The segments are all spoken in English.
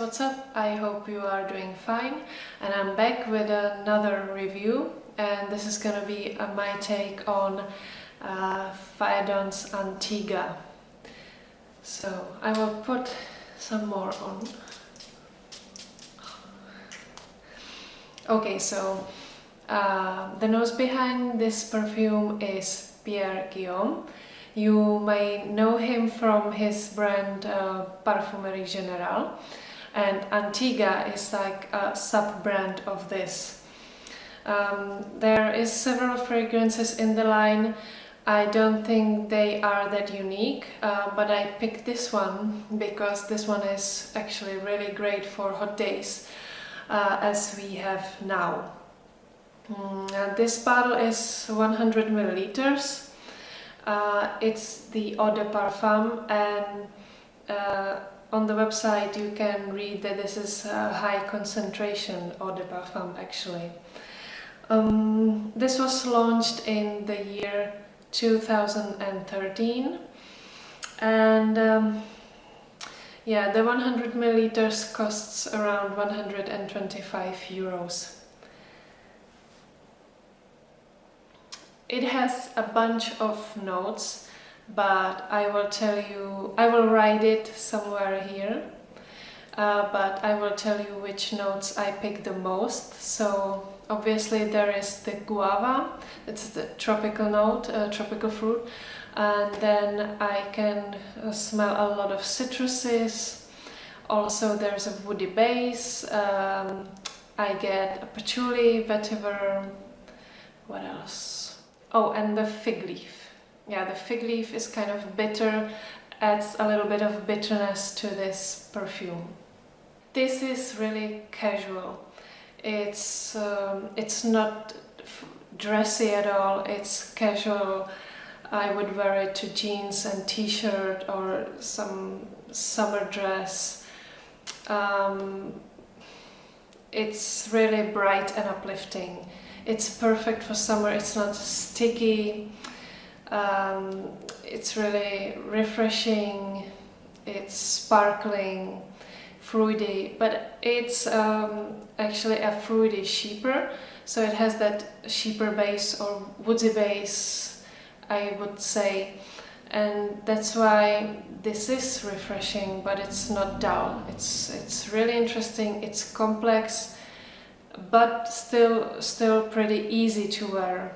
what's up? I hope you are doing fine, and I'm back with another review, and this is gonna be my take on Phaedon's Antigua. So I will put some more on. Okay, so the nose behind this perfume is Pierre Guillaume. You may know him from his brand Parfumerie Générale, and Antigua is like a sub-brand of this. There is several fragrances in the line. I don't think they are that unique, but I picked this one because this one is actually really great for hot days, as we have now. This bottle is 100 milliliters. It's the eau de parfum, and on the website you can read that this is a high concentration eau de parfum actually. This was launched in the year 2013, and yeah, the 100 milliliters costs around 125 euros. It has a bunch of notes, but I will write it somewhere here, but I will tell you which notes I pick the most. So obviously there is the guava, it's the tropical note, tropical fruit, and then I can smell a lot of citruses. Also there's a woody base, I get a patchouli, vetiver, what else? Oh, and the fig leaf. Yeah, the fig leaf is kind of bitter, adds a little bit of bitterness to this perfume. This is really casual. It's not dressy at all, it's casual. I would wear it to jeans and t-shirt or some summer dress. It's really bright and uplifting. It's perfect for summer, it's not sticky, it's really refreshing, it's sparkling, fruity, but it's actually a fruity sheeper, so it has that sheeper base or woodsy base, I would say, and that's why this is refreshing, but it's not dull. It's really interesting, it's complex, but still pretty easy to wear.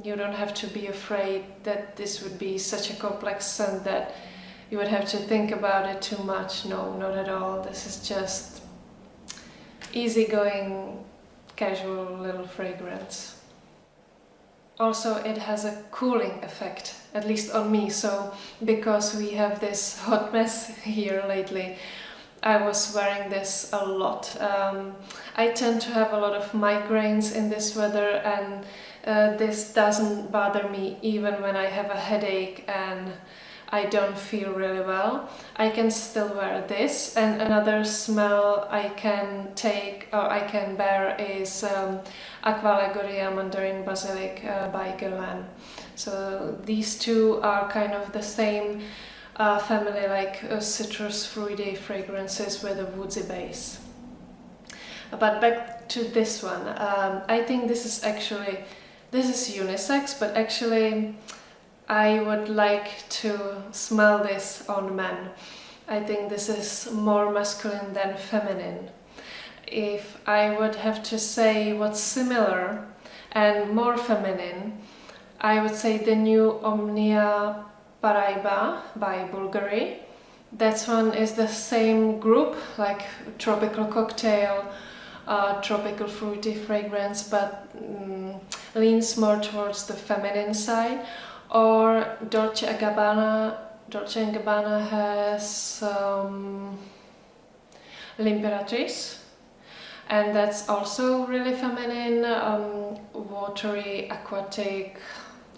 You don't have to be afraid that this would be such a complex scent that you would have to think about it too much. No, not at all. This is just easygoing, casual little fragrance. Also, it has a cooling effect, at least on me, so because we have this hot mess here lately, I was wearing this a lot. I tend to have a lot of migraines in this weather, and this doesn't bother me even when I have a headache and I don't feel really well. I can still wear this, and another smell I can take or I can bear is Aqualegoria Mandarin Basilic by Guerlain. So these two are kind of the same family, like citrus fruity fragrances with a woodsy base. But back to this one, I think this is unisex, but actually I would like to smell this on men. I think this is more masculine than feminine. If I would have to say what's similar and more feminine, I would say the new Omnia Paraiba by Bulgari. That one is the same group, like tropical cocktail, tropical fruity fragrance, but leans more towards the feminine side. Or Dolce & Gabbana. Dolce & Gabbana has L'Imperatrice, and that's also really feminine, watery, aquatic,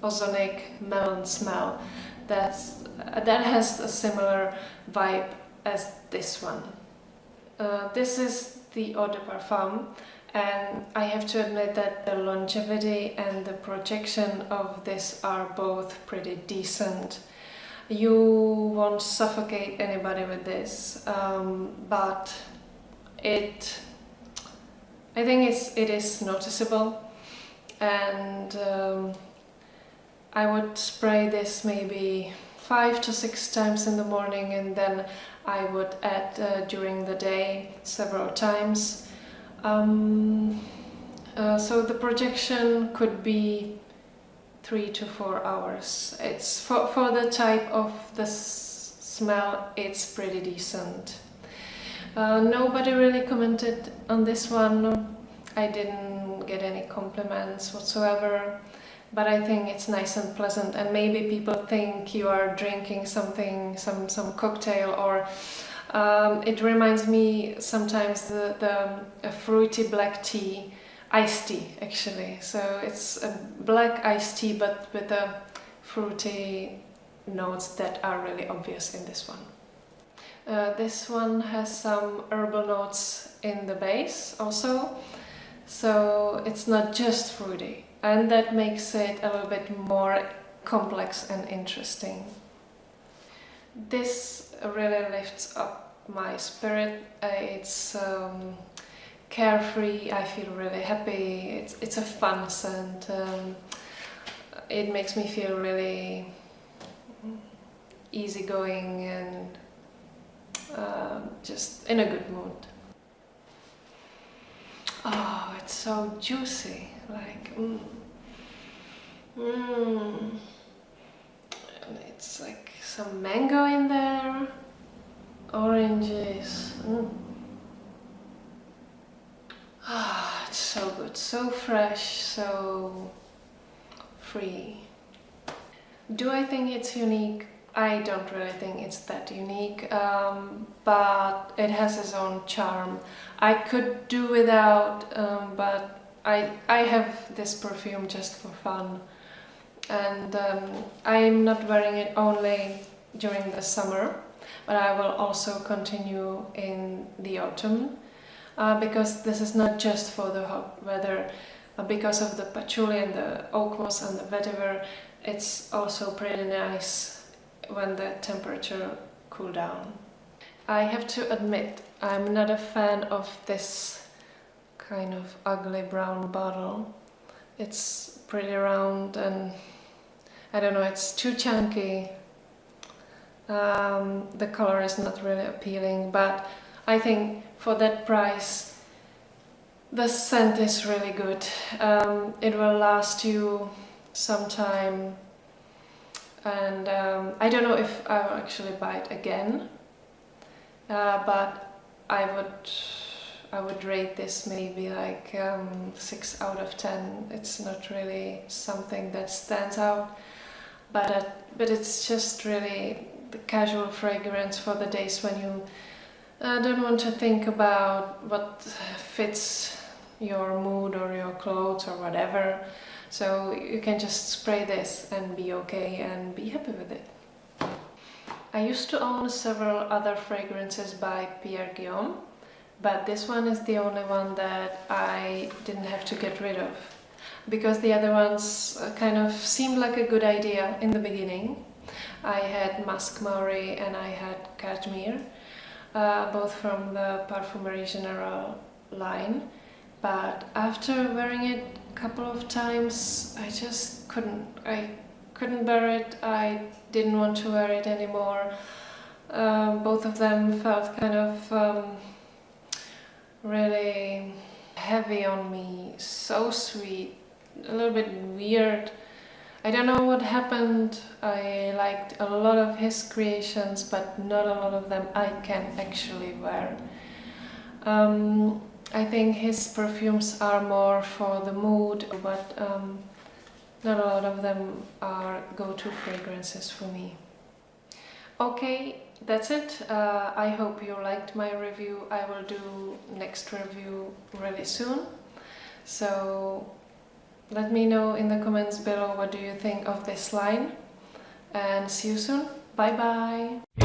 ozonic melon smell. That has a similar vibe as this one. This is the eau de parfum, and I have to admit that the longevity and the projection of this are both pretty decent. You won't suffocate anybody with this, but I think it is noticeable, and I would spray this maybe 5 to 6 times in the morning, and then I would add during the day several times. So the projection could be 3 to 4 hours. It's for the type of the smell, it's pretty decent. Nobody really commented on this one. I didn't get any compliments whatsoever, but I think it's nice and pleasant, and maybe people think you are drinking something, some cocktail, or it reminds me sometimes a fruity black tea, iced tea actually. So it's a black iced tea but with the fruity notes that are really obvious in this one. This one has some herbal notes in the base also, so it's not just fruity, and that makes it a little bit more complex and interesting. This really lifts up my spirit. It's carefree, I feel really happy, it's a fun scent. It makes me feel really easygoing and just in a good mood. Oh, it's so juicy, like and it's like some mango in there, oranges. Ah, it's so good, so fresh, so free. Do I think it's unique? I don't really think it's that unique, but it has its own charm. I could do without, but I have this perfume just for fun, and I'm not wearing it only during the summer, but I will also continue in the autumn, because this is not just for the hot weather. Because of the patchouli and the oak moss and the vetiver, it's also pretty nice when the temperature cool down. I have to admit, I'm not a fan of this kind of ugly brown bottle. It's pretty round and I don't know, it's too chunky. The color is not really appealing, but I think for that price the scent is really good. It will last you some time, and I don't know if I will actually buy it again, but I would rate this maybe like 6 out of 10. It's not really something that stands out, but it's just really the casual fragrance for the days when you don't want to think about what fits your mood or your clothes or whatever. So you can just spray this and be okay and be happy with it. I used to own several other fragrances by Pierre Guillaume, but this one is the only one that I didn't have to get rid of, because the other ones kind of seemed like a good idea in the beginning. I had Musk Maori and I had Cashmere, both from the Parfumerie Générale line, but after wearing it a couple of times I just couldn't bear it. I didn't want to wear it anymore. Both of them felt kind of really heavy on me, so sweet, a little bit weird. I don't know what happened. I liked a lot of his creations, but not a lot of them I can actually wear. I think his perfumes are more for the mood, but not a lot of them are go-to fragrances for me. Okay, that's it. I hope you liked my review. I will do next review really soon. So let me know in the comments below what do you think of this line, and see you soon. Bye bye!